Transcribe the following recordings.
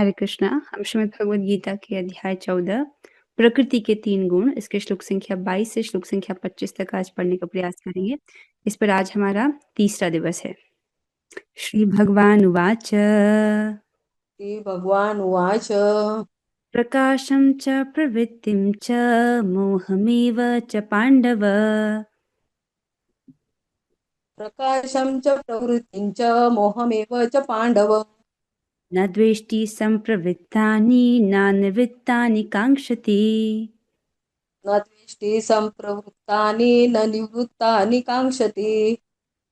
हरे कृष्णा। हम श्रीमद् भगवद गीता के अध्याय 14 प्रकृति के 3 गुण, इसके श्लोक संख्या 22 से श्लोक संख्या 25 तक आज पढ़ने का प्रयास करेंगे। इस पर आज हमारा तीसरा दिवस है। श्री भगवान उवाच श्रीभगवानुवाच प्रकाशं च प्रवृत्तिं च मोहमेव च पाण्डव प्रकाशं च प्रवृत्तिं च मोहमेव च पाण्डव। न द्वेष्टि सम्प्रवृत्तानि न निवृत्तानि काङ्क्षति। न द्वेष्टि सम्प्रवृत्तानि न निवृत्तानि काङ्क्षति।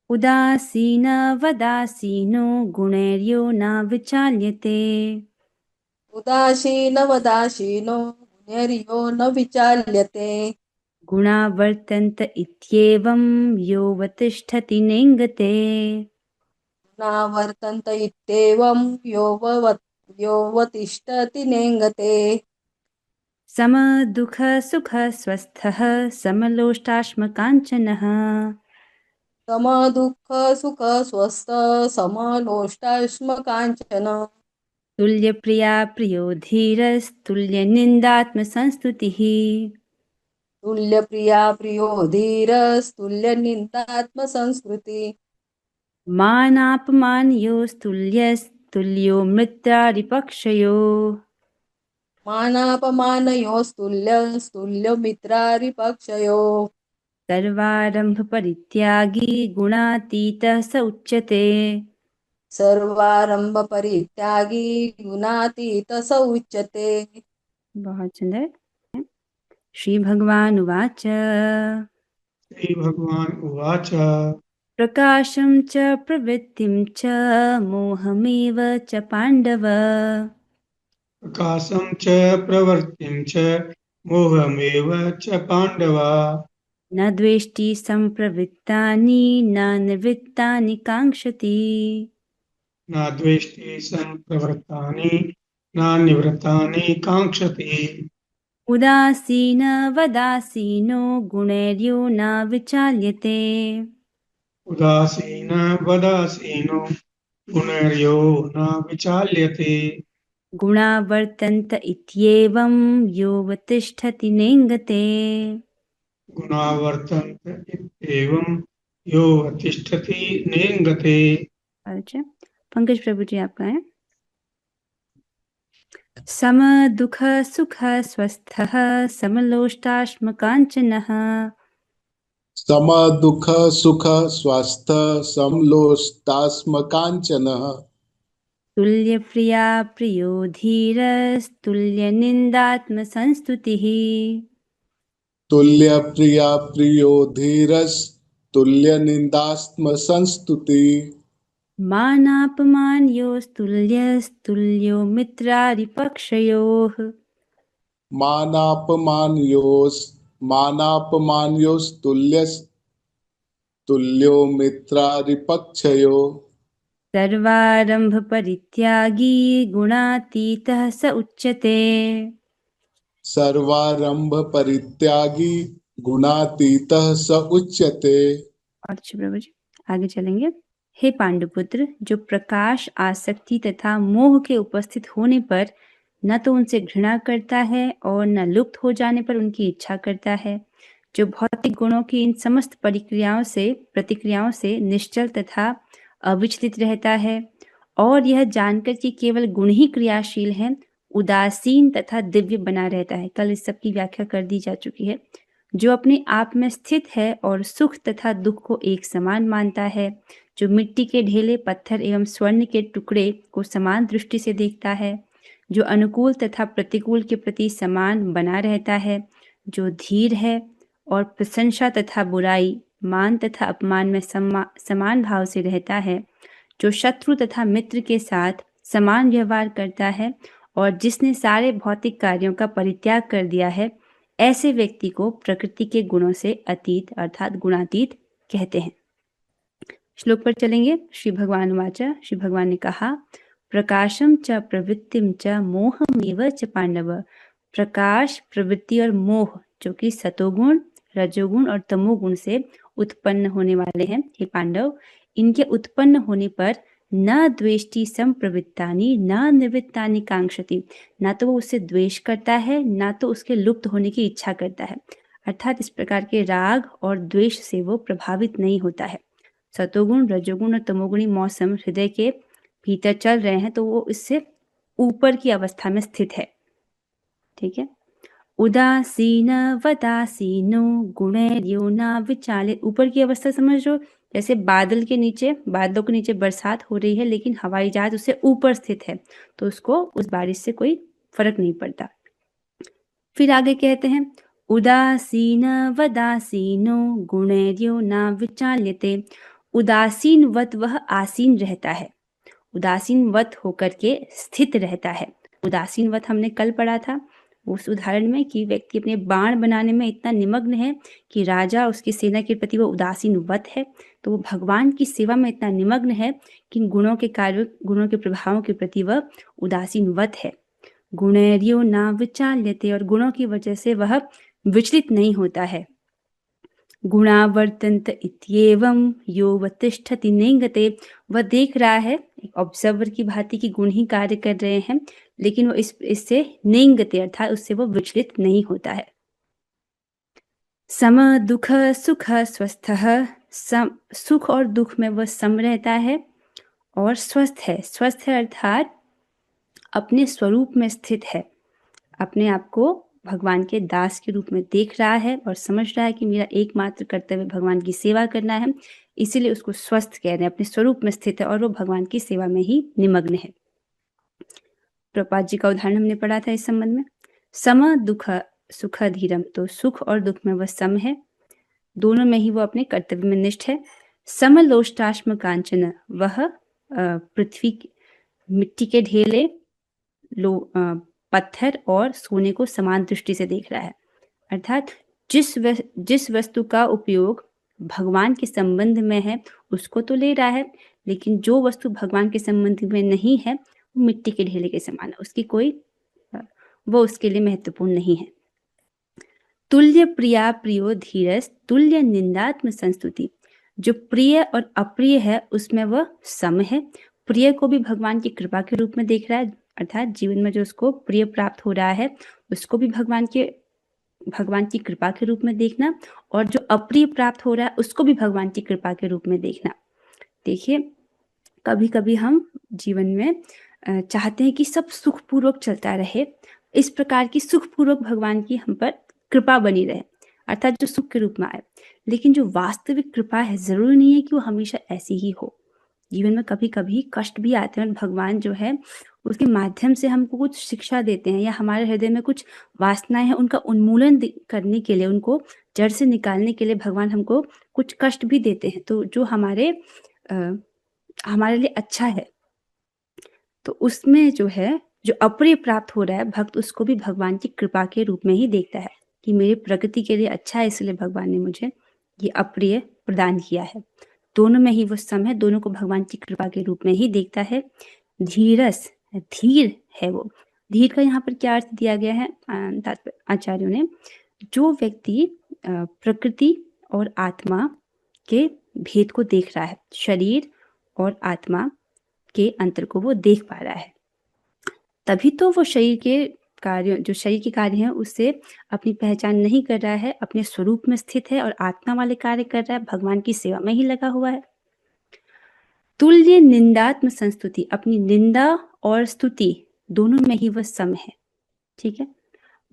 उदासीनवदासीनो गुणैर्यो न विचाल्यते। उदासीनवदासीनो गुणैर्यो न विचाल्यते। गुणा वर्तन्त इत्येवं योऽवतिष्ठति नेङ्गते। न वर्तन्त इत्येवं योऽवतिष्ठति नेङ्गते। समदुःखसुखस्वस्थः समलोष्टाश्मकाञ्चनः समदुःखसुखस्वस्थ समलोष्टाश्मकाञ्चन। तुल्यप्रिया प्रियो धीरस्तुल्यनिन्दात्मसंस्तुतिः। तुल्यप्रिया प्रियो धीरस्तुल्यनिन्दात्मसंस्कृति। मानापमानयोस्तुल्यस्तुल्यो मित्रारिपक्षयोः। मानापमानयोस्तुल्यस्तुल्यमित्रारिपक्षयोः। सर्वारम्भपरित्यागी गुणातीतः स उच्यते। सर्वारम्भपरित्यागी गुणातीतः स उच्यते। बहुत सुंदर। श्री भगवान उवाच श्रीभगवान् उवाच प्रकाशं च प्रवृत्तिं च मोहमेव च पाण्डव प्रकाशं च प्रवृत्तिं च मोहमेव च पाण्डव। न द्वेष्टि सम्प्रवृत्तानि न निवृत्तानि काङ्क्षति। न द्वेष्टि सम्प्रवृत्तानि न निवृत्तानि काङ्क्षति। उदासीनवदासीनो गुणैर्यो न विचाल्यते। उदासीनवदासीनो गुणैर्यो न विचाल्यते। गुणा वर्तन्त इत्येवं योऽवतिष्ठति नेङ्गते। गुणा वर्तन्त इत्येवं यो तिष्ठति नेङ्गते। अच्छा, पंकज प्रभु जी आपका है। सम दुख सुख स्वस्थः समलोष्टाश्मकाञ्चनः सम दुख सुख स्वस्थ समलोष्टास्मकाञ्चनः तुल्यप्रिया प्रियो धीरस्तुल्यनिन्दात्मसंस्तुतिः। तुल्य प्रिया प्रियो धीरस् तुल्य निंदास्म संस्तुति। मानापमानयोस्तुल्यस्तुल्यो मित्रारिपक्षयोः। मानापमानयोस् तुल्यस् तुल्यो मित्रारिपक्षयो। सर्वारम्भ परित्यागी गुणातीतः स उच्यते। सर्वारंभ परित्यागी गुणातीतः स उच्यते। अच्छा प्रभु जी, आगे चलेंगे। हे पांडुपुत्र, जो प्रकाश आसक्ति तथा मोह के उपस्थित होने पर न तो उनसे घृणा करता है और न लुप्त हो जाने पर उनकी इच्छा करता है, जो भौतिक गुणों की इन समस्त प्रतिक्रियाओं से निश्चल तथा अविचलित रहता है और यह जानकर कि केवल गुण ही क्रियाशील हैं, उदासीन तथा दिव्य बना रहता है। कल इस सब की व्याख्या कर दी जा चुकी है। जो अपने आप में स्थित है और सुख तथा दुख को एक समान मानता है, जो मिट्टी के ढेले पत्थर एवं स्वर्ण के टुकड़े को समान दृष्टि से देखता है, जो अनुकूल तथा प्रतिकूल के प्रति समान बना रहता है, जो धीर है और प्रशंसा तथा बुराई, मान तथा अपमान में समान भाव से रहता है, जो शत्रु तथा मित्र के साथ समान व्यवहार करता है और जिसने सारे भौतिक कार्यों का परित्याग कर दिया है, ऐसे व्यक्ति को प्रकृति के गुणों से अतीत अर्थात गुणातीत कहते हैं। श्लोक पर चलेंगे। श्री भगवान वाचा, श्री भगवान ने कहा, प्रकाशम च प्रवृत्तिम च मोहमेव च पांडव। प्रकाश, प्रवृत्ति और मोह, जो कि सतोगुण, रजोगुण और तमोगुण से उत्पन्न होने वाले हैं, हे पांडव, इनके उत्पन्न होने पर न द्वेष्टि संप्रवृत्तानि न निवृत्तानि कांक्षति, ना तो वो उससे द्वेष करता है ना तो उसके लुप्त होने की इच्छा करता है। अर्थात इस प्रकार के राग और द्वेष से वो प्रभावित नहीं होता है। सतोगुण, रजोगुण और तमोगुणी मौसम हृदय के भीतर चल रहे हैं तो वो इससे ऊपर की अवस्था में स्थित है। ठीक है। उदासीन वदासीनो गुणैर्यो न विचालित, ऊपर की अवस्था समझ लो, जैसे बादलों के नीचे बरसात हो रही है लेकिन हवाई जहाज उससे ऊपर स्थित है तो उसको उस बारिश से कोई फर्क नहीं पड़ता। फिर आगे कहते हैं उदासीन वदासीनो गुणैर्यो न विचाल्यते, उदासीनवत वह आसीन रहता है, उदासीनवत होकर के स्थित रहता है। उदासीनवत हमने कल पढ़ा था उस उदाहरण में कि व्यक्ति अपने बाण बनाने में इतना निमग्न है कि राजा उसकी सेना के प्रति वो उदासीनवत है, तो वो भगवान की सेवा में इतना निमग्न है कि गुणों के कार्य, गुणों के प्रभावों के प्रति वह उदासीनवत है। गुणैर्यो न विचाल्यते, और गुणों की वजह से वह विचलित नहीं होता है। गुणावर्तन्त इत्येवं यो वतिष्ठति नेंगते, वह देख रहा है एक ऑब्जर्वर की भांति कि गुण ही कार्य कर रहे हैं लेकिन वो इससे नेंगते अर्थात उससे वो विचलित नहीं होता है। सम दुख सुख स्वस्थः, सुख और दुख में वह सम रहता है और स्वस्थ है। स्वस्थ है अर्थात अपने स्वरूप में स्थित है, अपने आप को भगवान के दास के रूप में देख रहा है और समझ रहा है कि मेरा एकमात्र कर्तव्य भगवान की सेवा करना है, इसीलिए उसको स्वस्थ कह रहे हैं, अपने स्वरूप में स्थित है और वो भगवान की सेवा में ही निमग्न है। प्रभुपाद जी का उदाहरण हमने पढ़ा था इस संबंध में। सम दुख सुख धीरम, तो सुख और दुख में वह सम है, दोनों में ही वो अपने कर्तव्य में निष्ठ है। समलोष्टाश्म कांचन, वह पृथ्वी मिट्टी के ढेले पत्थर और सोने को समान दृष्टि से देख रहा है, अर्थात जिस वस्तु का उपयोग भगवान के संबंध में है उसको तो ले रहा है, लेकिन जो वस्तु भगवान के संबंध में नहीं है वो मिट्टी के ढेले के समान है, उसकी कोई वो उसके लिए महत्वपूर्ण नहीं है। तुल्य प्रिया प्रियो धीरस तुल्य निंदात्म संस्तुति, जो प्रिय और अप्रिय है उसमें वह सम है। प्रिय को भी भगवान की कृपा के रूप में देख रहा है, अर्थात जीवन में जो उसको प्रिय प्राप्त हो रहा है उसको भी भगवान की कृपा के रूप में देखना, और जो अप्रिय प्राप्त हो रहा है उसको भी भगवान की कृपा के रूप में देखना। देखिए कभी कभी हम जीवन में चाहते हैं कि सब सुखपूर्वक चलता रहे, इस प्रकार की सुखपूर्वक भगवान की हम पर कृपा बनी रहे, अर्थात जो सुख के रूप में आए, लेकिन जो वास्तविक कृपा है जरूरी नहीं है कि वो हमेशा ऐसी ही हो। जीवन में कभी कभी कष्ट भी आते हैं और भगवान जो है उसके माध्यम से हमको कुछ शिक्षा देते हैं, या हमारे हृदय में कुछ वासनाएं हैं उनका उन्मूलन करने के लिए, उनको जड़ से निकालने के लिए भगवान हमको कुछ कष्ट भी देते हैं, तो जो हमारे लिए अच्छा है। तो उसमें जो है जो अप्रिय प्राप्त हो रहा है भक्त उसको भी भगवान की कृपा के रूप में ही देखता है कि मेरे प्रगति के लिए अच्छा है, इसलिए भगवान ने मुझे ये अप्रिय प्रदान किया है। दोनों में ही वो सम है, दोनों को भगवान की कृपा के रूप में ही देखता है। धीरस, धीर है वो। धीर का यहाँ पर क्या अर्थ दिया गया है आचार्यों ने, जो व्यक्ति प्रकृति और आत्मा के भेद को देख रहा है, शरीर और आत्मा के अंतर को वो देख पा रहा है, तभी तो वो शरीर के कार्य हैं उससे अपनी पहचान नहीं कर रहा है, अपने स्वरूप में स्थित है और आत्मा वाले कार्य कर रहा है, भगवान की सेवा में ही लगा हुआ है। तुल्य निंदात्म संस्तुति, अपनी निंदा और स्तुति दोनों में ही वह सम है। ठीक है।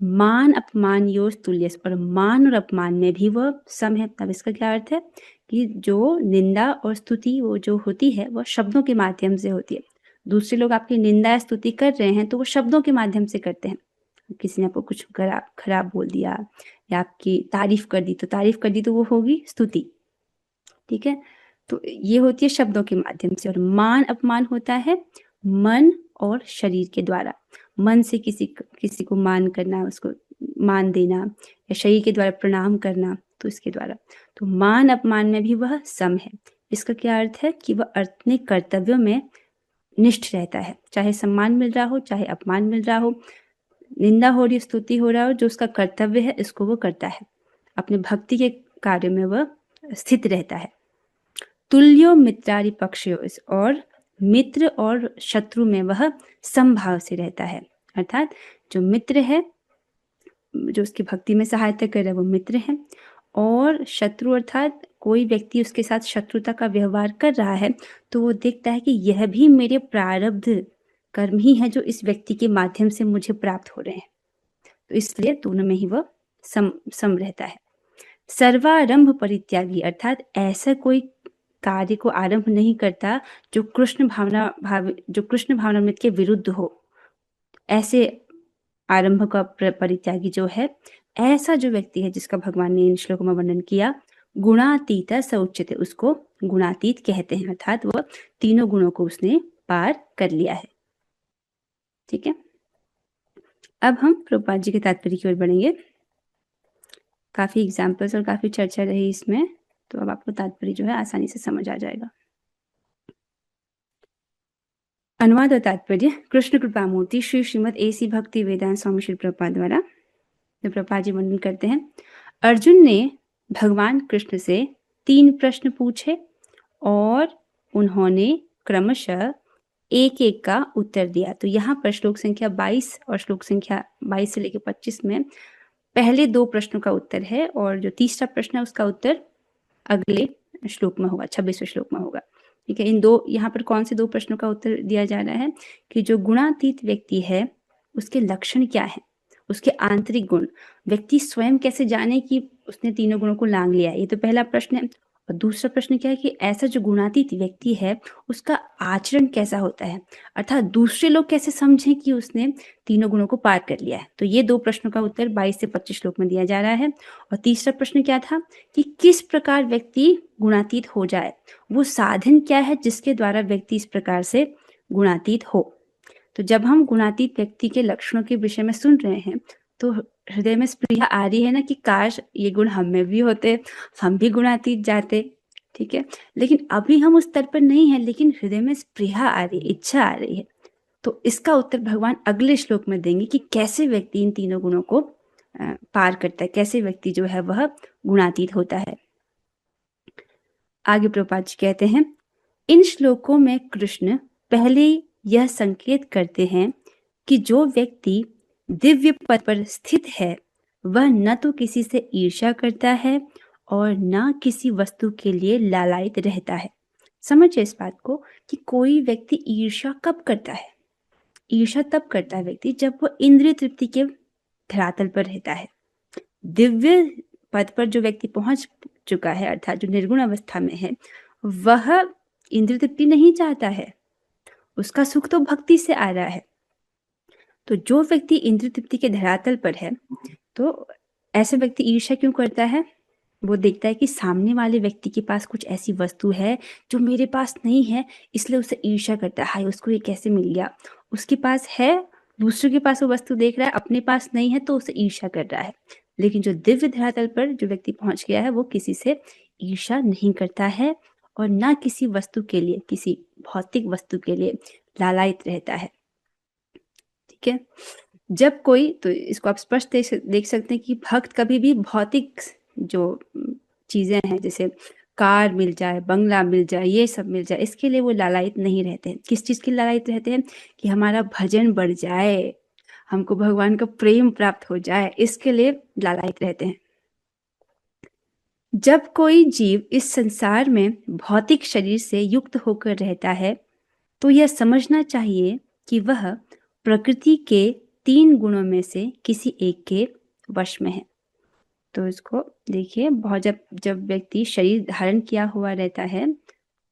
मान अपमान योस तुल्यस, और मान और अपमान में भी वह सम है। अब इसका क्या अर्थ है कि जो निंदा और स्तुति वो जो होती है वह शब्दों के माध्यम से होती है। दूसरे लोग आपकी निंदा स्तुति कर रहे हैं तो वो शब्दों के माध्यम से करते हैं। किसी ने आपको कुछ खराब बोल दिया या आपकी तारीफ कर दी तो वो होगी स्तुति। ठीक है। तो ये होती है शब्दों के माध्यम से। और मान अपमान होता है मन और शरीर के द्वारा। मन से किसी को मान करना, उसको मान देना, या शरीर के द्वारा प्रणाम करना, तो इसके द्वारा। तो मान अपमान में भी वह सम है। इसका क्या अर्थ है कि वह अपने कर्तव्यों में निष्ठ रहता है, चाहे सम्मान मिल रहा हो चाहे अपमान मिल रहा हो, निंदा हो रही स्तुति हो रहा हो, जो उसका कर्तव्य है इसको वो करता है, अपने भक्ति के कार्य में वह स्थित रहता है। तुल्यो मित्रारि पक्षयो, और मित्र और शत्रु में वह समभाव से रहता है। अर्थात जो मित्र है, जो उसकी भक्ति में सहायता कर रहा है, वो मित्र है, और शत्रु अर्थात कोई व्यक्ति उसके साथ शत्रुता का व्यवहार कर रहा है तो वो देखता है कि यह भी मेरे प्रारब्ध कर्म ही है जो इस व्यक्ति के माध्यम से मुझे प्राप्त हो रहे हैं, तो इसलिए दोनों में ही वह सम रहता है। सर्वारंभ परित्यागी अर्थात ऐसा कोई कार्य को आरंभ नहीं करता जो कृष्ण भावनामृत के विरुद्ध हो। ऐसे आरंभ का परित्यागी जो है, ऐसा जो व्यक्ति है जिसका भगवान ने इन श्लोकों में वर्णन किया, गुणातीत स उच्यते, उसको गुणातीत कहते हैं, अर्थात वह तीनों गुणों को उसने पार कर लिया है। ठीक है, अब हम प्रभुपाद जी के तात्पर्य की ओर बढ़ेंगे। काफी एग्जाम्पल्स और काफी चर्चा रही इसमें, तो अब आपको तात्पर्य जो है आसानी से समझ आ जाएगा। अनुवाद और तात्पर्य। कृष्ण कृपा मूर्ति श्री श्रीमद AC भक्ति वेदांत स्वामी श्री प्रभुपाद द्वारा। तो प्रभुपाद जी वर्णन करते हैं, अर्जुन ने भगवान कृष्ण से 3 प्रश्न पूछे और उन्होंने क्रमशः एक एक का उत्तर दिया। तो यहाँ पर श्लोक संख्या 22 और श्लोक संख्या 22 से लेकर 25 में पहले 2 प्रश्नों का उत्तर है, और जो तीसरा प्रश्न है उसका उत्तर अगले श्लोक में होगा, 26वें श्लोक में होगा। ठीक है, इन 2 यहाँ पर कौन से 2 प्रश्नों का उत्तर दिया जा रहा है कि जो गुणातीत व्यक्ति है उसके लक्षण क्या है, उसके आंतरिक गुण, व्यक्ति स्वयं कैसे जाने कि उसने तीनों गुणों को लांग लिया, ये तो पहला प्रश्न है। और दूसरा प्रश्न क्या है कि ऐसा जो गुणातीत व्यक्ति है उसका आचरण कैसा होता है, अर्थात दूसरे लोग कैसे समझें कि उसने तीनों गुणों को पार कर लिया है। तो ये 2 प्रश्नों का उत्तर 22 से 25 श्लोक में दिया जा रहा है। और तीसरा प्रश्न क्या था कि किस प्रकार व्यक्ति गुणातीत हो जाए, वो साधन क्या है जिसके द्वारा व्यक्ति इस प्रकार से गुणातीत हो। तो जब हम गुणातीत व्यक्ति के लक्षणों के विषय में सुन रहे हैं तो हृदय में स्पृहा आ रही है ना कि काश ये गुण हम में भी होते, हम भी गुणातीत जाते। ठीक है, लेकिन अभी हम उस स्तर पर नहीं है, लेकिन हृदय में स्पृहा आ रही है, इच्छा आ रही है। तो इसका उत्तर भगवान अगले श्लोक में देंगे कि कैसे व्यक्ति इन तीनों गुणों को पार करता है, कैसे व्यक्ति जो है वह गुणातीत होता है। आगे प्रभुपाद जी कहते हैं, इन श्लोकों में कृष्ण पहले यह संकेत करते हैं कि जो व्यक्ति दिव्य पद पर स्थित है वह न तो किसी से ईर्ष्या करता है और न किसी वस्तु के लिए लालायित रहता है। समझिए इस बात को कि कोई व्यक्ति ईर्ष्या कब करता है। ईर्ष्या तब करता है व्यक्ति जब वो इंद्रिय तृप्ति के धरातल पर रहता है। दिव्य पद पर जो व्यक्ति पहुंच चुका है, अर्थात जो निर्गुण अवस्था में है, वह इंद्रिय तृप्ति नहीं चाहता है, उसका सुख तो भक्ति से आ रहा है। तो जो व्यक्ति इंद्रिय तृप्ति के धरातल पर है, तो ऐसे व्यक्ति ईर्ष्या क्यों करता है? वो देखता है कि सामने वाले व्यक्ति के पास कुछ ऐसी वस्तु है जो मेरे पास नहीं है, इसलिए उसे ईर्ष्या करता है, हाय उसको ये कैसे मिल गया। उसके पास है, दूसरों के पास वो वस्तु देख रहा है, अपने पास नहीं है तो उसे ईर्ष्या कर रहा है। लेकिन जो दिव्य धरातल पर जो व्यक्ति पहुंच गया है वो किसी से ईर्ष्या नहीं करता है और ना किसी वस्तु के लिए, किसी भौतिक वस्तु के लिए लालायित रहता है। ठीक है, जब कोई, तो इसको आप स्पष्ट देख सकते हैं कि भक्त कभी भी भौतिक जो चीजें हैं, जैसे कार मिल जाए, बंगला मिल जाए, ये सब मिल जाए, इसके लिए वो लालायित नहीं रहते हैं। किस चीज के लालायित रहते हैं? कि हमारा भजन बढ़ जाए, हमको भगवान का प्रेम प्राप्त हो जाए, इसके लिए लालायित रहते हैं। जब कोई जीव इस संसार में भौतिक शरीर से युक्त होकर रहता है तो यह समझना चाहिए कि वह प्रकृति के 3 गुणों में से किसी एक के वश में है। तो इसको देखिए, बहुत जब व्यक्ति शरीर धारण किया हुआ रहता है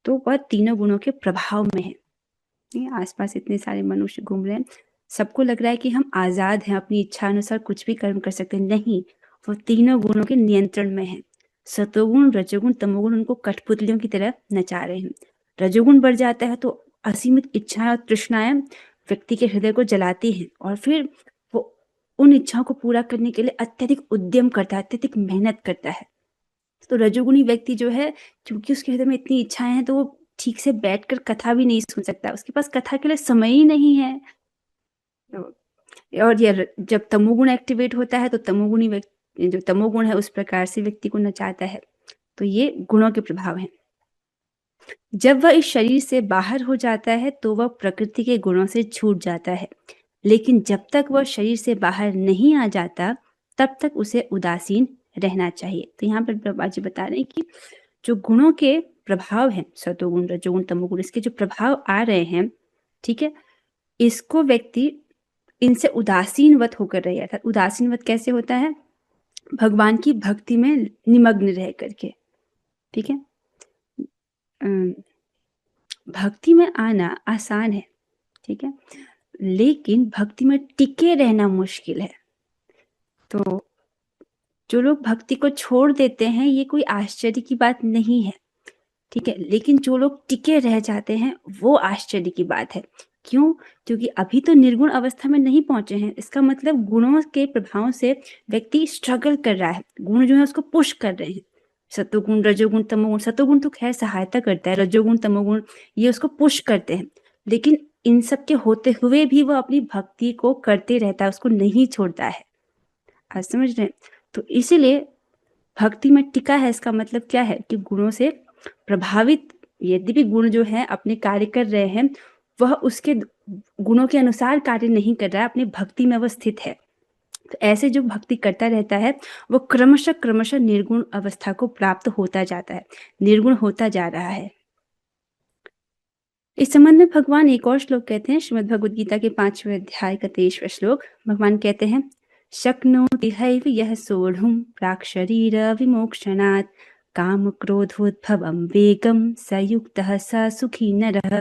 तो वह तीनों गुणों के प्रभाव में है। आसपास इतने सारे मनुष्य घूम रहे हैं, सबको लग रहा है कि हम आजाद हैं, अपनी इच्छा अनुसार कुछ भी कर्म कर सकते हैं। नहीं, वो तीनों गुणों के नियंत्रण में है। सतोगुण, रजोगुण, तमोगुण उनको कठपुतलियों की तरह नचा रहे हैं। रजोगुण बढ़ जाता है तो असीमित इच्छाएं और तृष्णाएं व्यक्ति के हृदय को जलाती हैं और फिर वो उन इच्छाओं को पूरा करने के लिए अत्यधिक उद्यम करता है, अत्यधिक मेहनत करता है। तो रजोगुणी व्यक्ति जो है, क्योंकि उसके हृदय में इतनी इच्छाएं हैं तो वो ठीक से बैठकर कथा भी नहीं सुन सकता, उसके पास कथा के लिए समय ही नहीं है। और ये जब तमोगुण एक्टिवेट होता है तो तमोगुणी व्यक्ति, जो तमोगुण है, उस प्रकार से व्यक्ति को नचाता है। तो ये गुणों के प्रभाव हैं। जब वह इस शरीर से बाहर हो जाता है तो वह प्रकृति के गुणों से छूट जाता है, लेकिन जब तक वह शरीर से बाहर नहीं आ जाता तब तक उसे उदासीन रहना चाहिए। तो यहाँ पर प्रभा जी बता रहे हैं कि जो गुणों के प्रभाव हैं, सतोगुण रजोगुण तमोगुण, इसके जो प्रभाव आ रहे हैं, ठीक है, इसको व्यक्ति इनसे उदासीनवत होकर रहे, अर्थात उदासीनवत कैसे होता है? भगवान की भक्ति में निमग्न रह करके, ठीक है। भक्ति में आना आसान है, ठीक है, लेकिन भक्ति में टिके रहना मुश्किल है। तो जो लोग भक्ति को छोड़ देते हैं ये कोई आश्चर्य की बात नहीं है, ठीक है, लेकिन जो लोग टिके रह जाते हैं वो आश्चर्य की बात है। क्यों? क्योंकि अभी तो निर्गुण अवस्था में नहीं पहुंचे हैं। इसका मतलब गुणों के प्रभाव से व्यक्ति स्ट्रगल कर रहा है, गुण जो है उसको पुश कर रहे हैं। सत्वगुण रजोगुण तमोगुण, सत्वगुण तो खैर सहायता करता है, रजोगुण तमोगुण ये उसको पुश करते हैं, लेकिन इन सब के होते हुए भी वह अपनी भक्ति को करते रहता है, उसको नहीं छोड़ता है। आज समझ रहे हैं? तो इसीलिए भक्ति में टिका है, इसका मतलब क्या है कि गुणों से प्रभावित, यद्यपि गुण जो है अपने कार्य कर रहे हैं, वह उसके गुणों के अनुसार कार्य नहीं कर रहा है, अपनी भक्ति में वह स्थित है। तो ऐसे जो भक्ति करता रहता है वो क्रमशः क्रमशः निर्गुण अवस्था को प्राप्त होता जाता है, निर्गुण होता जा रहा है। इस संबंध में भगवान एक और श्लोक कहते हैं, श्रीमद् भगवद गीता के 5वें अध्याय का 23वां श्लोक। भगवान कहते हैं, शक्नोति हैव यः सोढुं प्राक्शरीर विमोक्षणात् काम क्रोधोद्भवं वेगम स युक्तः स सुखी नरः।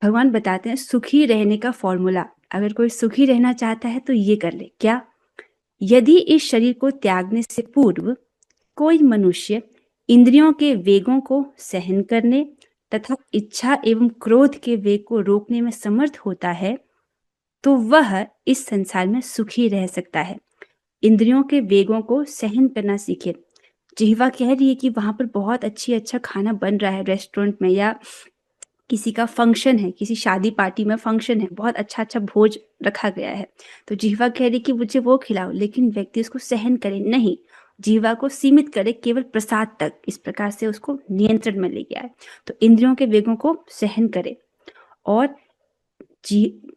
भगवान बताते हैं सुखी रहने का फॉर्मूला, अगर कोई सुखी रहना चाहता है तो ये कर ले। क्या? यदि इस शरीर को त्यागने से पूर्व कोई मनुष्य इंद्रियों के वेगों को सहन करने तथा इच्छा एवं क्रोध के वेग को रोकने में समर्थ होता है तो वह इस संसार में सुखी रह सकता है। इंद्रियों के वेगों को सहन करना सीखे। जिह्वा कह रही है कि वहां पर बहुत अच्छा खाना बन रहा है रेस्टोरेंट में, या किसी का फंक्शन है, किसी शादी पार्टी में फंक्शन है, बहुत अच्छा भोज रखा गया है, तो जिह्वा कह रही कि मुझे वो खिलाओ, लेकिन व्यक्ति उसको सहन करे नहीं, जिह्वा को सीमित करे केवल प्रसाद तक, इस प्रकार से उसको नियंत्रण में ले गया है। तो इंद्रियों के वेगों को सहन करे। और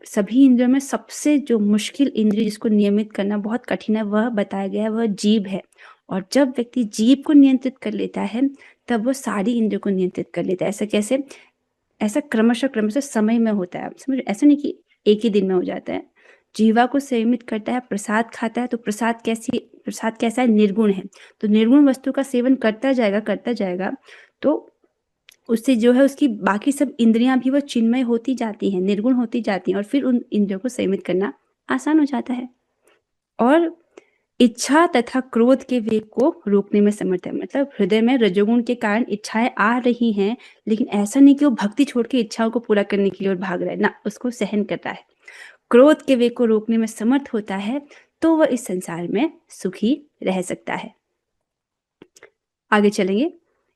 सभी इंद्रियों में सबसे जो मुश्किल इंद्रिय जिसको नियमित करना बहुत कठिन है वह बताया गया है, वह जीभ है। और जब व्यक्ति जीभ को नियंत्रित कर लेता है तब वो सारी इंद्रियों को नियंत्रित कर लेता है। ऐसा कैसे? ऐसा क्रमशः समय में होता है। आप समझ, ऐसा नहीं कि एक ही दिन में हो जाता है। जीवा को संयमित करता है, प्रसाद खाता है, तो प्रसाद कैसा है? निर्गुण है। तो निर्गुण वस्तु का सेवन करता जाएगा तो उससे जो है उसकी बाकी सब इंद्रियां भी वो चिन्मय होती जाती हैं, निर्गुण होती जाती हैं, और फिर उन इंद्रियों को संयमित करना आसान हो जाता है। और इच्छा तथा क्रोध के वेग को रोकने में समर्थ है। मतलब हृदय में रजोगुण के कारण इच्छाएं आ रही हैं, लेकिन ऐसा नहीं कि वो भक्ति छोड़ के इच्छाओं को पूरा करने के लिए और भाग रहा है ना, उसको सहन करता है। क्रोध के वेग को रोकने में समर्थ होता है तो वह इस संसार में सुखी रह सकता है। आगे चलेंगे।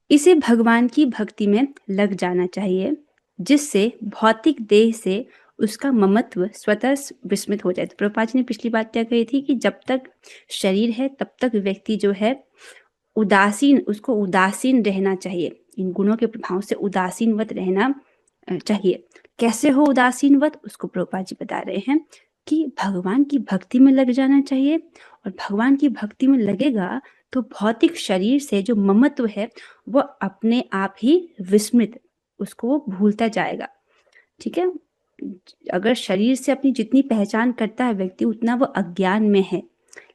इसे भगवान की भक्ति में लग जाना चाहिए, जिससे भौतिक देह से उसका ममत्व स्वतः विस्मृत हो जाए। तो प्रभुपाद जी ने पिछली बात क्या कही थी कि जब तक शरीर है तब तक व्यक्ति जो है उसको उदासीन रहना चाहिए, इन गुणों के प्रभाव से उदासीनवत रहना चाहिए। कैसे हो उदासीनवत? उसको प्रभुपाद जी बता रहे हैं कि भगवान की भक्ति में लग जाना चाहिए, और भगवान की भक्ति में लगेगा तो भौतिक शरीर से जो ममत्व है वो अपने आप ही विस्मृत, उसको वो भूलता जाएगा। ठीक है, अगर शरीर से अपनी जितनी पहचान करता है व्यक्ति उतना वो अज्ञान में है,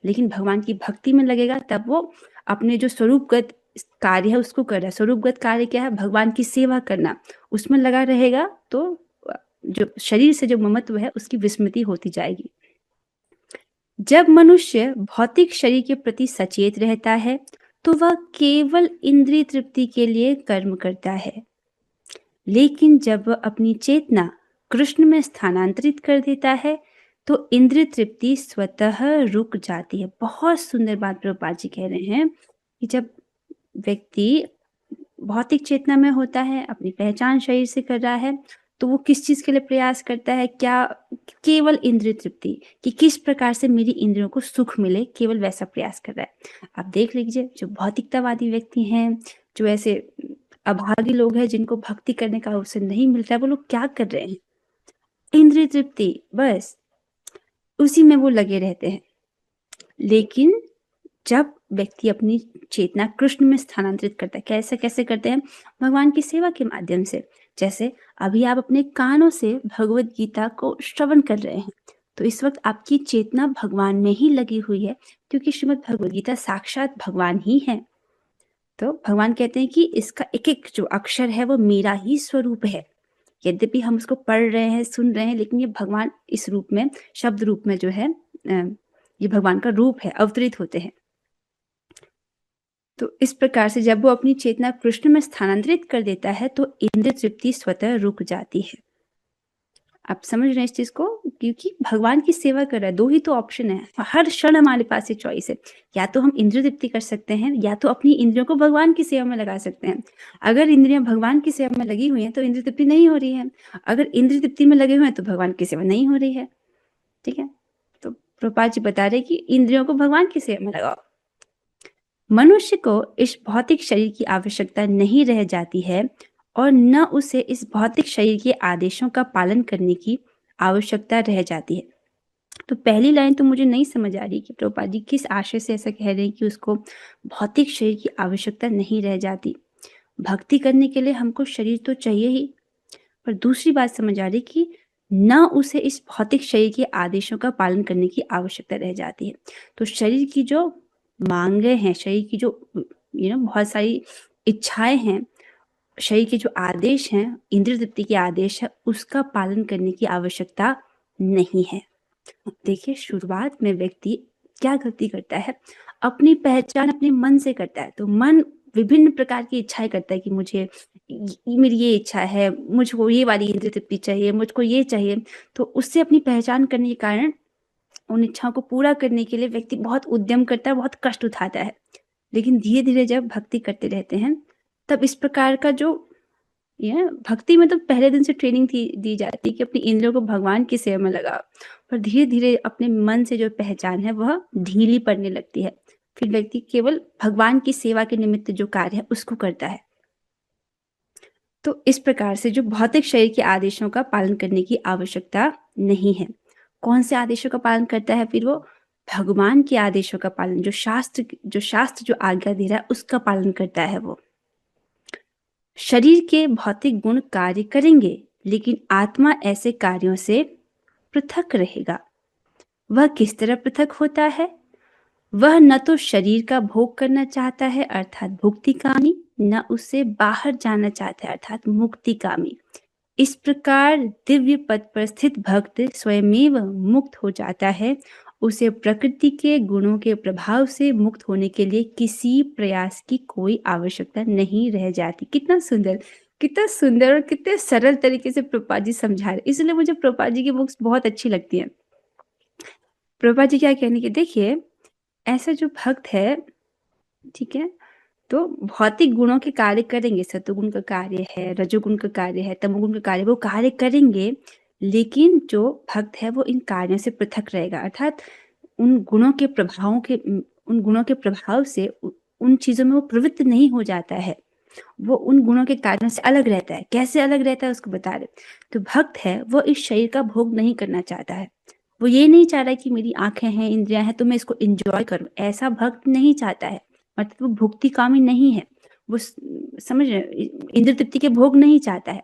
लेकिन भगवान की भक्ति में लगेगा तब वो अपने जो स्वरूपगत कार्य है उसको कर रहा है। स्वरूपगत कार्य क्या है? भगवान की सेवा करना, उसमें लगा रहेगा तो जो शरीर से जो ममत्व है उसकी विस्मृति होती जाएगी। जब मनुष्य भौतिक शरीर के प्रति सचेत रहता है तो वह केवल इंद्रिय तृप्ति के लिए कर्म करता है, लेकिन जब वह अपनी चेतना कृष्ण में स्थानांतरित कर देता है तो इंद्रिय तृप्ति स्वतः रुक जाती है। बहुत सुंदर बात प्रभुपाद जी कह रहे हैं कि जब व्यक्ति भौतिक चेतना में होता है, अपनी पहचान शरीर से कर रहा है, तो वो किस चीज के लिए प्रयास करता है? क्या? केवल इंद्रिय तृप्ति, कि किस प्रकार से मेरी इंद्रियों को सुख मिले, केवल वैसा प्रयास कर रहा है। आप देख लीजिए जो भौतिकतावादी व्यक्ति हैं, जो ऐसे अभागी लोग हैं जिनको भक्ति करने का अवसर नहीं मिलता है, वो लोग क्या कर रहे हैं? इंद्रिय तृप्ति, बस उसी में वो लगे रहते हैं। लेकिन जब व्यक्ति अपनी चेतना कृष्ण में स्थानांतरित करता है, कैसे करते हैं? भगवान की सेवा के माध्यम से। जैसे अभी आप अपने कानों से भगवत गीता को श्रवण कर रहे हैं, तो इस वक्त आपकी चेतना भगवान में ही लगी हुई है, क्योंकि श्रीमद् भगवत गीता साक्षात भगवान ही है। तो भगवान कहते हैं कि इसका एक एक जो अक्षर है वो मेरा ही स्वरूप है। यद्यपि हम उसको पढ़ रहे हैं, सुन रहे हैं, लेकिन ये भगवान इस रूप में, शब्द रूप में जो है, ये भगवान का रूप है, अवतरित होते हैं। तो इस प्रकार से जब वो अपनी चेतना कृष्ण में स्थानांतरित कर देता है तो इंद्रिय तृप्ति स्वतः रुक जाती है। आप समझ रहे हैं इस चीज को? क्योंकि भगवान की सेवा कर रहा है, दो ही तो ऑप्शन है, हर क्षण हमारे पास ये चॉइस है। या तो हम इंद्रिय तृप्ति कर सकते हैं, या तो अपनी इंद्रियों को भगवान की सेवा में लगा सकते हैं। अगर इंद्रियां भगवान की सेवा में लगी हुई हैं तो इंद्रिय तृप्ति नहीं हो रही है, अगर इंद्रिय तृप्ति में लगे हुए हैं तो भगवान की सेवा नहीं हो रही है। ठीक है, तो प्रभुपाद जी बता रहे कि इंद्रियों को भगवान की सेवा में लगाओ। मनुष्य को इस भौतिक शरीर की आवश्यकता नहीं रह जाती है और न उसे इस भौतिक शरीर के आदेशों का पालन करने की आवश्यकता रह जाती है। तो पहली लाइन तो मुझे नहीं समझ आ रही कि प्रभुपाद जी किस आशय से ऐसा कह रहे हैं कि उसको भौतिक शरीर की आवश्यकता नहीं रह जाती। भक्ति करने के लिए हमको शरीर तो चाहिए ही, पर दूसरी बात समझ आ रही कि न उसे इस भौतिक शरीर के आदेशों का पालन करने की आवश्यकता रह जाती है। तो शरीर की जो मांगे हैं, शरीर की जो बहुत सारी इच्छाएं हैं, शरीर के जो आदेश हैं, इंद्रिय तृप्ति के आदेश है, उसका पालन करने की आवश्यकता नहीं है। देखिए, शुरुआत में व्यक्ति क्या गलती करता है? अपनी पहचान अपने मन से करता है। तो मन विभिन्न प्रकार की इच्छाएं करता है कि मुझे मेरी ये इच्छा है, मुझको ये वाली इंद्रिय तृप्ति चाहिए, मुझको ये चाहिए। तो उससे अपनी पहचान करने के कारण उन इच्छाओं को पूरा करने के लिए व्यक्ति बहुत उद्यम करता है, बहुत कष्ट उठाता है। लेकिन धीरे धीरे जब भक्ति करते रहते हैं तब इस प्रकार का जो भक्ति में तो पहले दिन से ट्रेनिंग दी जाती है कि अपनी इंद्रियों को भगवान की सेवा में लगाओ, पर धीरे धीरे अपने मन से जो पहचान है वह ढीली पड़ने लगती है। फिर व्यक्ति केवल भगवान की सेवा के निमित्त जो कार्य है उसको करता है। तो इस प्रकार से जो भौतिक शरीर के आदेशों का पालन करने की आवश्यकता नहीं है। कौन से आदेशों का पालन करता है? फिर वो भगवान के आदेशों का पालन, जो शास्त्र जो आज्ञा दे रहा है उसका पालन करता है। वो शरीर के भौतिक गुण कार्य करेंगे, लेकिन आत्मा ऐसे कार्यों से पृथक रहेगा। वह किस तरह पृथक होता है? वह न तो शरीर का भोग करना चाहता है अर्थात भुक्तिकामी, न उससे बाहर जाना चाहता है अर्थात मुक्तिकामी। इस प्रकार दिव्य पद पर स्थित भक्त स्वयमेव मुक्त हो जाता है। उसे प्रकृति के गुणों के प्रभाव से मुक्त होने के लिए किसी प्रयास की कोई आवश्यकता नहीं रह जाती। कितना सुंदर और कितने सरल तरीके से प्रभुपाद जी समझा रहे, इसलिए मुझे प्रभुपाद जी की बुक्स बहुत अच्छी लगती हैं। प्रभुपाद जी क्या कहने के, देखिए ऐसा जो भक्त है, ठीक है, तो भौतिक गुणों के कार्य करेंगे, सत्वगुण का कार्य है, रजोगुण का कार्य है, तमोगुण का कार्य, वो कार्य करेंगे, लेकिन जो भक्त है वो इन कार्यों से पृथक रहेगा, अर्थात उन गुणों के प्रभाव से उन चीजों में वो प्रवृत्त नहीं हो जाता है, वो उन गुणों के कार्यों से अलग रहता है। कैसे अलग रहता है उसको बता रहे। तो भक्त है वो इस शरीर का भोग नहीं करना चाहता है, वो ये नहीं चाह रहा कि मेरी आंखें हैं, इंद्रियां हैं, तो मैं इसको एंजॉय करूं, ऐसा भक्त नहीं चाहता है। मतलब वो भुक्तिकामी नहीं है, वो समझ रहे, इंद्रिय तृप्ति के भोग नहीं चाहता है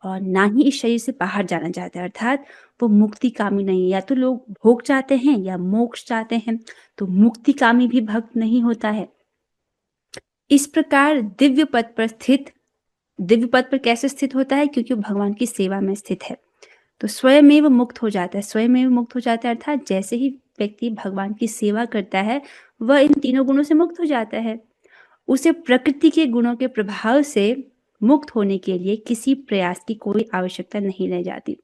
और ना ही इस शरीर से बाहर जाना चाहता है, अर्थात वो मुक्तिकामी नहीं है। या तो लोग भोग चाहते हैं या मोक्ष चाहते हैं, तो मुक्तिकामी भी भक्त नहीं होता है। इस प्रकार दिव्य पद पर कैसे स्थित होता है? क्योंकि वो भगवान की सेवा में स्थित है, तो स्वयमेव मुक्त हो जाता है। अर्थात जैसे ही व्यक्ति भगवान की सेवा करता है वह इन तीनों गुणों से मुक्त हो जाता है। उसे प्रकृति के गुणों के प्रभाव से मुक्त होने के लिए किसी प्रयास की कोई आवश्यकता नहीं रह जाती।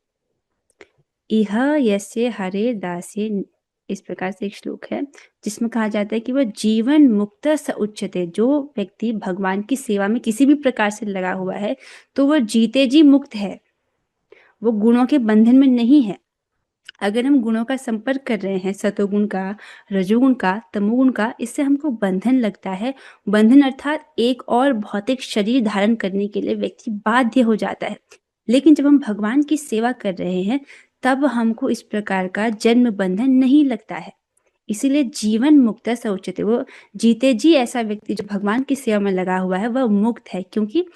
इह यस्य हरे दासे, इस प्रकार से एक श्लोक है जिसमें कहा जाता है कि वह जीवन मुक्त स उच्यते। जो व्यक्ति भगवान की सेवा में किसी भी प्रकार से लगा हुआ है तो वह जीते जी मुक्त है, वो गुणों के बंधन में नहीं है। अगर हम गुणों का संपर्क कर रहे हैं, सतोगुण का, रजोगुण का, तमोगुण का, इससे हमको बंधन लगता है। बंधन अर्थात एक और भौतिक शरीर धारण करने के लिए व्यक्ति बाध्य हो जाता है। लेकिन जब हम भगवान की सेवा कर रहे हैं तब हमको इस प्रकार का जन्म बंधन नहीं लगता है। इसीलिए जीवन मुक्त स उच्यते, वो जीते जी ऐसा व्यक्ति जो भगवान की सेवा में लगा हुआ है वह मुक्त है, क्योंकि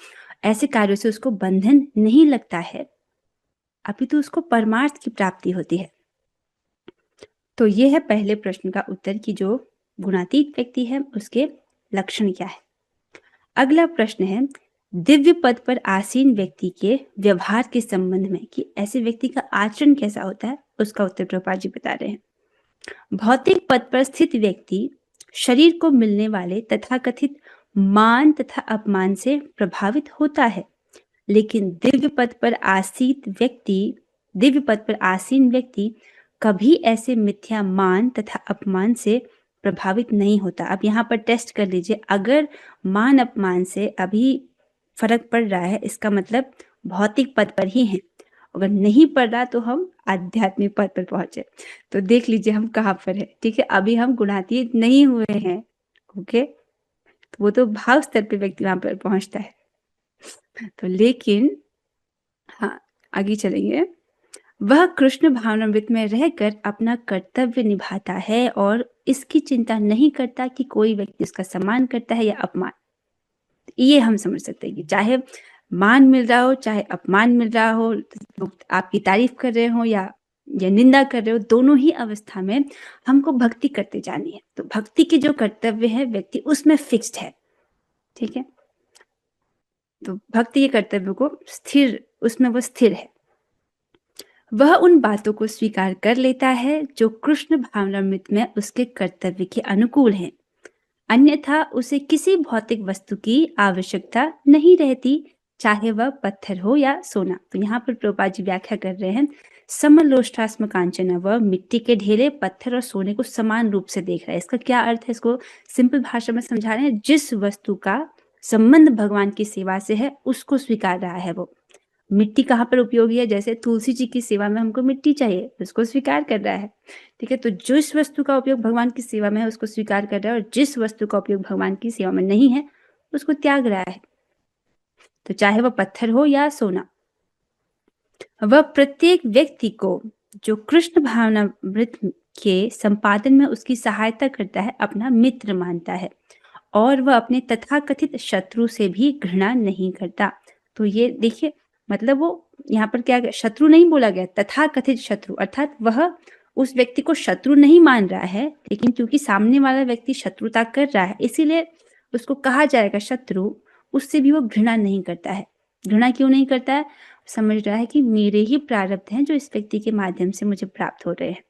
ऐसे कार्यों से उसको बंधन नहीं लगता है, अपितु उसको परमार्थ की प्राप्ति होती है। तो ये है पहले प्रश्न का उत्तर कि जो गुणातीत व्यक्ति है उसके लक्षण क्या है। अगला प्रश्न है दिव्य पद पर आसीन व्यक्ति के व्यवहार के संबंध में, कि ऐसे व्यक्ति का आचरण कैसा होता है, उसका उत्तर प्रभुपाद जी बता रहे हैं। भौतिक पद पर स्थित व्यक्ति शरीर को मिलने वाले तथाकथित मान तथा अपमान से प्रभावित होता है, लेकिन दिव्य पद पर आसीन व्यक्ति कभी ऐसे मिथ्या मान तथा अपमान से प्रभावित नहीं होता। अब यहाँ पर टेस्ट कर लीजिए, अगर मान अपमान से अभी फर्क पड़ रहा है इसका मतलब भौतिक पद पर ही है, अगर नहीं पड़ रहा तो हम आध्यात्मिक पद पर पहुंचे। तो देख लीजिए हम कहाँ पर है, ठीक है। अभी हम गुणातीत नहीं हुए हैं, ओके, तो वो तो भाव स्तर पे व्यक्ति वहां पर पहुंचता है। तो लेकिन हाँ, आगे चलेंगे। वह कृष्ण भावनामृत में रहकर अपना कर्तव्य निभाता है और इसकी चिंता नहीं करता कि कोई व्यक्ति उसका सम्मान करता है या अपमान। ये हम समझ सकते हैं कि चाहे मान मिल रहा हो चाहे अपमान मिल रहा हो, लोग आपकी तारीफ कर रहे हो या निंदा कर रहे हो, दोनों ही अवस्था में हमको भक्ति करते जानी है। तो भक्ति के जो कर्तव्य है व्यक्ति उसमें फिक्स्ड है, ठीक है। तो भक्ति के कर्तव्य को उसमें वो स्थिर है। वह उन बातों को स्वीकार कर लेता है जो कृष्ण भावनामृत में उसके कर्तव्य के अनुकूल हैं, अन्यथा उसे किसी भौतिक वस्तु की आवश्यकता नहीं रहती, चाहे वह पत्थर हो या सोना। तो यहाँ पर प्रभुपाद जी व्याख्या कर रहे हैं, समलोष्टास्म कांचन, वह मिट्टी के ढेले, पत्थर और सोने को समान रूप से देख रहा है। इसका क्या अर्थ है, इसको सिंपल भाषा में समझा रहे हैं, जिस वस्तु का संबंध भगवान की सेवा से है उसको स्वीकार रहा है। वो मिट्टी कहाँ पर उपयोगी है, जैसे तुलसी जी की सेवा में हमको मिट्टी चाहिए, उसको स्वीकार कर रहा है, ठीक है। तो जिस वस्तु का उपयोग भगवान की सेवा में है उसको स्वीकार कर रहा है, और जिस वस्तु का उपयोग भगवान की सेवा में नहीं है उसको त्याग रहा है। तो चाहे वह पत्थर हो या सोना, वह प्रत्येक व्यक्ति को जो कृष्ण भावनामृत के संपादन में उसकी सहायता करता है अपना मित्र मानता है, और वह अपने तथाकथित शत्रु से भी घृणा नहीं करता। तो ये देखिए, मतलब वो यहाँ पर क्या, शत्रु नहीं बोला गया, तथाकथित शत्रु, अर्थात वह उस व्यक्ति को शत्रु नहीं मान रहा है, लेकिन क्योंकि सामने वाला व्यक्ति शत्रुता कर रहा है इसीलिए उसको कहा जाएगा शत्रु, उससे भी वो घृणा नहीं करता है। घृणा क्यों नहीं करता है, समझ रहा है कि मेरे ही प्रारब्ध हैं जो इस व्यक्ति के माध्यम से मुझे प्राप्त हो रहे हैं।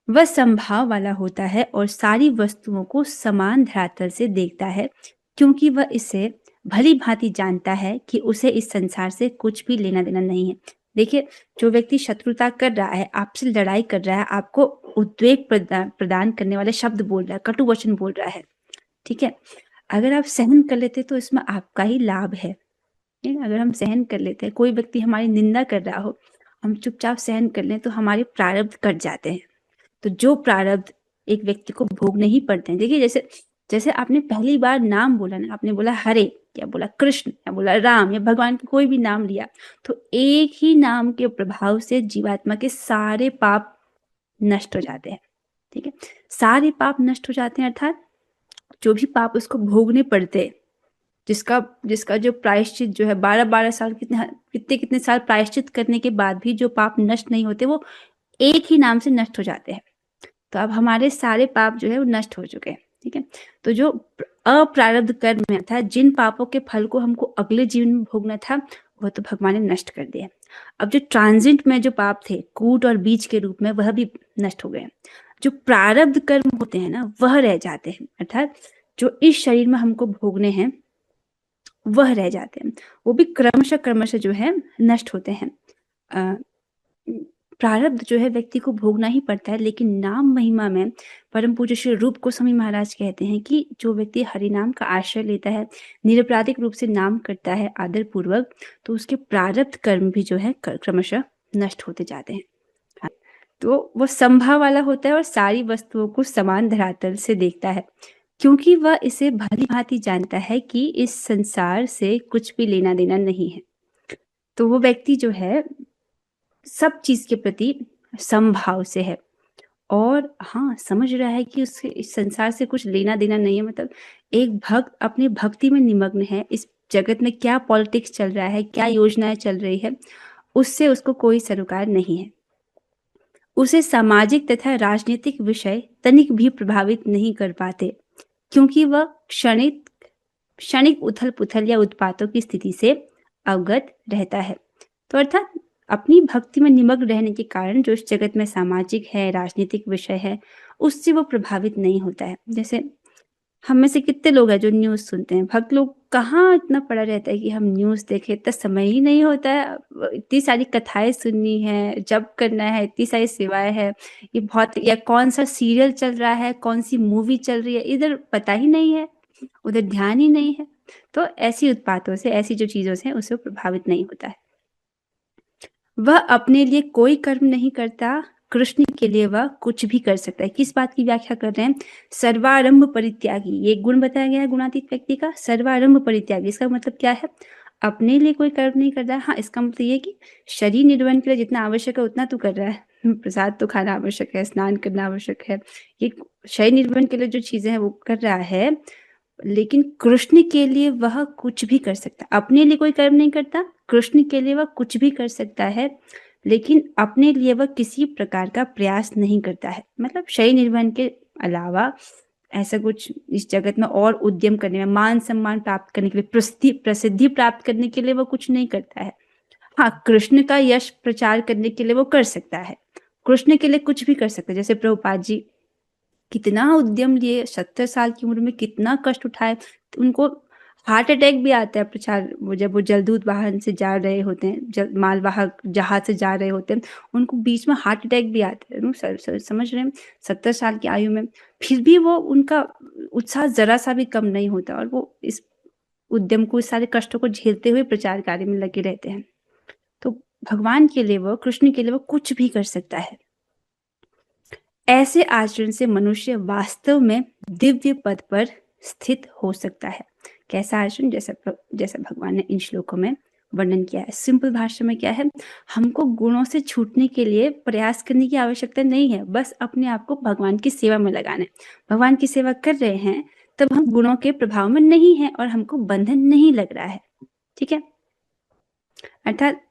वह संभाव वाला होता है और सारी वस्तुओं को समान धरातल से देखता है, क्योंकि वह इसे भली भांति जानता है कि उसे इस संसार से कुछ भी लेना देना नहीं है। देखिए, जो व्यक्ति शत्रुता कर रहा है, आपसे लड़ाई कर रहा है, आपको उद्वेग प्रदान करने वाले शब्द बोल रहा है, कटु वचन बोल रहा है, ठीक है, अगर आप सहन कर लेते तो इसमें आपका ही लाभ है। अगर हम सहन कर लेते हैं, कोई व्यक्ति हमारी निंदा कर रहा हो, हम चुपचाप सहन कर लें तो हमारे प्रारब्ध कट जाते हैं। तो जो प्रारब्ध एक व्यक्ति को भोगने ही पड़ते हैं, देखिए जैसे आपने पहली बार नाम बोला ना, आपने बोला हरे या बोला कृष्ण या बोला राम या भगवान का कोई भी नाम लिया, तो एक ही नाम के प्रभाव से जीवात्मा के सारे पाप नष्ट हो जाते हैं, ठीक है। सारे पाप नष्ट हो जाते हैं, अर्थात जो भी पाप उसको भोगने पड़ते हैं, जिसका जो प्रायश्चित जो है 12 साल कितने साल प्रायश्चित करने के बाद भी जो पाप नष्ट नहीं होते, वो एक ही नाम से नष्ट हो जाते हैं। तो अब हमारे सारे पाप जो है वो नष्ट हो चुके हैं, ठीक है। तो जो अप्रारब्ध कर्म में था, जिन पापों के फल को हमको अगले जीवन में भोगना था, वो तो भगवान ने नष्ट कर दिया। अब जो ट्रांजिट में जो पाप थे, कूट और बीज के रूप में, वह भी नष्ट हो गए। जो प्रारब्ध कर्म होते हैं ना, वह रह जाते हैं, अर्थात जो इस शरीर में हमको भोगने हैं वह रह जाते हैं, वो भी क्रमशः जो है नष्ट होते हैं। प्रारब्ध जो है व्यक्ति को भोगना ही पड़ता है, लेकिन नाम महिमा में परम पूज्य श्री रूप गोस्वामी महाराज कहते हैं कि जो व्यक्ति हरि नाम का आश्रय लेता है, निरपराधिक रूप से नाम करता है आदर पूर्वक, तो उसके प्रारब्ध कर्म भी जो है क्रमशः नष्ट होते जाते हैं। तो वो समभाव वाला होता है और सारी वस्तुओं को समान धरातल से देखता है, क्योंकि वह इसे भली भांति जानता है कि इस संसार से कुछ भी लेना देना नहीं है। तो वो व्यक्ति जो है सब चीज के प्रति समभाव से है और हाँ, समझ रहा है कि उसके इस संसार से कुछ लेना देना नहीं है। मतलब एक भक्त अपनी भक्ति में निमग्न है, इस जगत में क्या पॉलिटिक्स चल रहा है, क्या योजनाएं चल रही है, उससे उसको कोई सरोकार नहीं है। उसे सामाजिक तथा राजनीतिक विषय तनिक भी प्रभावित नहीं कर पाते, क्योंकि वह क्षणिक उथल पुथल या उत्पातों की स्थिति से अवगत रहता है। तो अर्थात अपनी भक्ति में निमग्न रहने के कारण जो इस जगत में सामाजिक है, राजनीतिक विषय है, उससे वो प्रभावित नहीं होता है। जैसे हम में से कितने लोग हैं जो न्यूज़ सुनते हैं, भक्त लोग कहाँ इतना पड़ा रहता है कि हम न्यूज़ देखें, इतना समय ही नहीं होता है। इतनी सारी कथाएं सुननी है, जप करना है, इतनी सारी सेवाएं है, ये बहुत, या कौन सा सीरियल चल रहा है, कौन सी मूवी चल रही है, इधर पता ही नहीं है, उधर ध्यान ही नहीं है। तो ऐसी उत्पातों से, ऐसी जो चीजों से उससे प्रभावित नहीं होता है। वह अपने लिए कोई कर्म नहीं करता, कृष्ण के लिए वह कुछ भी कर सकता है। किस बात की व्याख्या कर रहे हैं? सर्वारंभ परित्यागी, ये गुण बताया गया है गुणातीत व्यक्ति का, सर्वारंभ परित्यागी। इसका मतलब क्या है? अपने लिए कोई कर्म नहीं कर रहा है। हाँ, इसका मतलब ये कि शरीर निर्वहन के लिए जितना आवश्यक है उतना तो कर रहा है। प्रसाद तो खाना आवश्यक है, स्नान करना आवश्यक है, ये शरीर निर्वहन के लिए जो चीजें हैं वो कर रहा है, लेकिन कृष्ण के लिए वह कुछ भी कर सकता है। अपने लिए कोई कर्म नहीं करता, कृष्ण के लिए वह कुछ भी कर सकता है, लेकिन अपने लिए वह किसी प्रकार का प्रयास नहीं करता है। मतलब शरीर निर्वहन के अलावा ऐसा कुछ इस जगत में और उद्यम करने में, मान सम्मान प्राप्त करने के लिए, प्रसिद्धि प्राप्त करने के लिए वह कुछ नहीं करता है। हाँ, कृष्ण का यश प्रचार करने के लिए वो कर सकता है, कृष्ण के लिए कुछ भी कर सकता है। जैसे प्रभुपाद जी कितना उद्यम लिए, 70 साल की उम्र में कितना कष्ट उठाए, तो उनको हार्ट अटैक भी आता है प्रचार, वो जब वो जलदूत वाहन से जा रहे होते हैं, मालवाहक जहाज से जा रहे होते हैं, उनको बीच में हार्ट अटैक भी आता है। समझ रहे हैं? 70 साल की आयु में फिर भी वो, उनका उत्साह जरा सा भी कम नहीं होता और वो इस उद्यम को, इस सारे कष्टों को झेलते हुए प्रचार कार्य में लगे रहते हैं। तो भगवान के लिए वो, कृष्ण के लिए वो कुछ भी कर सकता है। ऐसे आचरण से मनुष्य वास्तव में दिव्य पद पर स्थित हो सकता है। कैसा आचरण? जैसा भगवान ने इन श्लोकों में वर्णन किया है। सिंपल भाषा में क्या है? हमको गुणों से छूटने के लिए प्रयास करने की आवश्यकता नहीं है, बस अपने आप को भगवान की सेवा में लगाना है। भगवान की सेवा कर रहे हैं तब हम गुणों के प्रभाव में नहीं है और हमको बंधन नहीं लग रहा है। ठीक है, अर्थात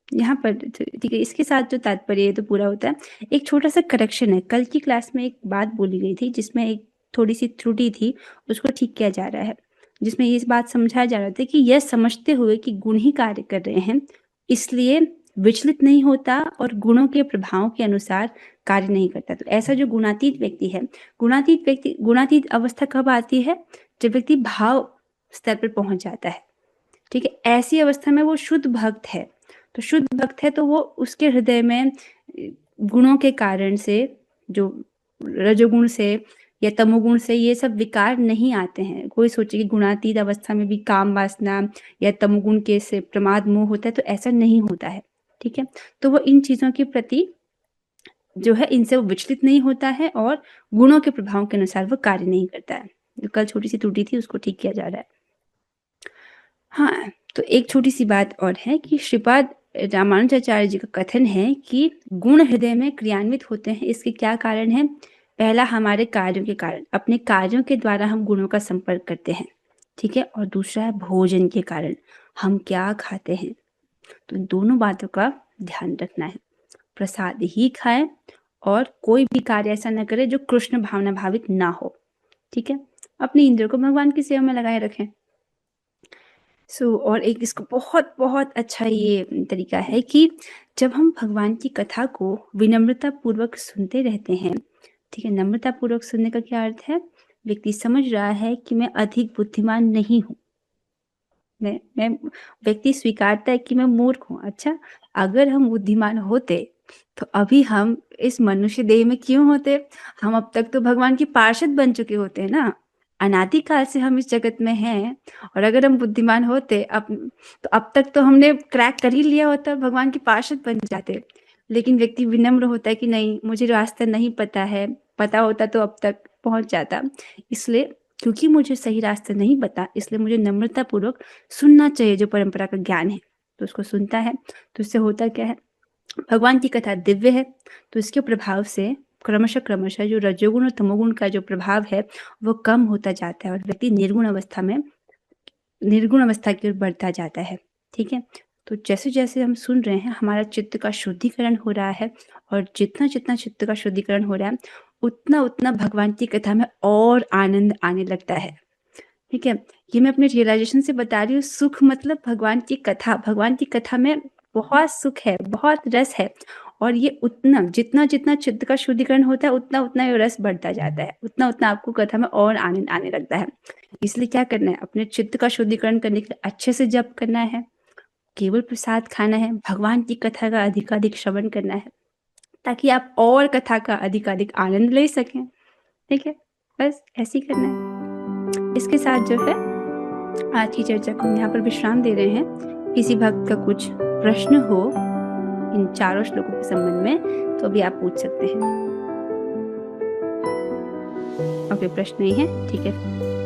यहाँ पर ठीक है, इसके साथ जो तात्पर्य तो पूरा होता है। एक छोटा सा करेक्शन है, कल की क्लास में एक बात बोली गई थी जिसमें एक थोड़ी सी त्रुटि थी, उसको ठीक किया जा रहा है, जिसमें ये बात समझाया जा रहा था कि यह समझते हुए कि गुण ही कार्य कर रहे हैं, इसलिए विचलित नहीं होता और गुणों के प्रभाव के अनुसार कार्य नहीं करता। तो ऐसा जो गुणातीत व्यक्ति है, गुणातीत अवस्था कब आती है? जब व्यक्ति भाव स्तर पर पहुंच जाता है। ठीक है, ऐसी अवस्था में वो शुद्ध भक्त है। तो शुद्ध भक्त है तो वो, उसके हृदय में गुणों के कारण से, जो रजोगुण से या तमोगुण से, ये सब विकार नहीं आते हैं। कोई सोचे कि गुणातीत अवस्था में भी काम वासना या तमोगुण के से प्रमाद मोह होता है, तो ऐसा नहीं होता है। ठीक है, तो वो इन चीजों के प्रति जो है, इनसे वो विचलित नहीं होता है और गुणों के प्रभाव के अनुसार वो कार्य नहीं करता है। जो कल छोटी सी त्रुटि थी उसको ठीक किया जा रहा है। हाँ, तो एक छोटी सी बात और है कि श्रीपाद रामानुजाचार्य जी का कथन है कि गुण हृदय में क्रियान्वित होते हैं। इसके क्या कारण है? पहला, हमारे कार्यों के कारण, अपने कार्यों के द्वारा हम गुणों का संपर्क करते हैं। ठीक है, और दूसरा है भोजन के कारण, हम क्या खाते हैं। तो दोनों बातों का ध्यान रखना है। प्रसाद ही खाएं और कोई भी कार्य ऐसा न करें जो कृष्ण भावना भावित ना हो। ठीक है, अपने इंद्रियों को भगवान की सेवा में लगाए रखें। और एक इसको बहुत बहुत अच्छा ये तरीका है कि जब हम भगवान की कथा को विनम्रता पूर्वक सुनते रहते हैं, ठीक है, नम्रता पूर्वक सुनने का क्या अर्थ है? व्यक्ति समझ रहा है कि मैं अधिक बुद्धिमान नहीं हूँ, मैं व्यक्ति स्वीकारता है कि मैं मूर्ख हूँ। अच्छा, अगर हम बुद्धिमान होते तो अभी हम इस मनुष्य देह में क्यों होते? हम अब तक तो भगवान की पार्षद बन चुके होते हैं ना। अनादिकाल से हम इस जगत में हैं, और अगर हम बुद्धिमान होते तो अब तक तो हमने क्रैक कर ही लिया होता, भगवान की पार्षद बन जाते। लेकिन व्यक्ति विनम्र होता है कि नहीं, मुझे रास्ता नहीं पता है, पता होता तो अब तक पहुंच जाता। इसलिए क्योंकि मुझे सही रास्ता नहीं पता, इसलिए मुझे नम्रतापूर्वक सुनना चाहिए जो परंपरा का ज्ञान है। तो उसको सुनता है, तो इससे होता क्या है, भगवान की कथा दिव्य है, तो इसके प्रभाव से क्रमशः जो रजोगुण और तमोगुण का जो प्रभाव है वो कम होता जाता है और व्यक्ति निर्गुण अवस्था की ओर बढ़ता जाता है। ठीक है, तो जैसे जैसे हम सुन रहे हैं हमारा चित्त का शुद्धिकरण हो रहा है, और जितना जितना चित्त का शुद्धिकरण हो रहा है उतना उतना भगवान की कथा में और आनंद आने लगता है। ठीक है, ये मैं अपने रियलाइजेशन से बता रही हूँ। सुख मतलब भगवान की कथा में बहुत सुख है, बहुत रस है, और ये उतना जितना जितना चित्त का शुद्धिकरण होता है उतना उतना ये रस बढ़ता जाता है, उतना उतना आपको कथा में और आनंद आने लगता है। इसलिए क्या करना है, अपने चित्त का शुद्धिकरण करने के लिए अच्छे से जप करना है, केवल प्रसाद खाना है, भगवान की कथा का अधिकाधिक श्रवण करना है, ताकि आप और कथा का अधिकाधिक आनंद ले सकें। ठीक है, बस ऐसे ही करना है। इसके साथ जो है आज की चर्चा को हम यहाँ पर विश्राम दे रहे हैं। किसी भक्त का कुछ प्रश्न हो इन चारों श्लोकों के संबंध में तो अभी आप पूछ सकते हैं। ओके, प्रश्न नहीं है, ठीक है।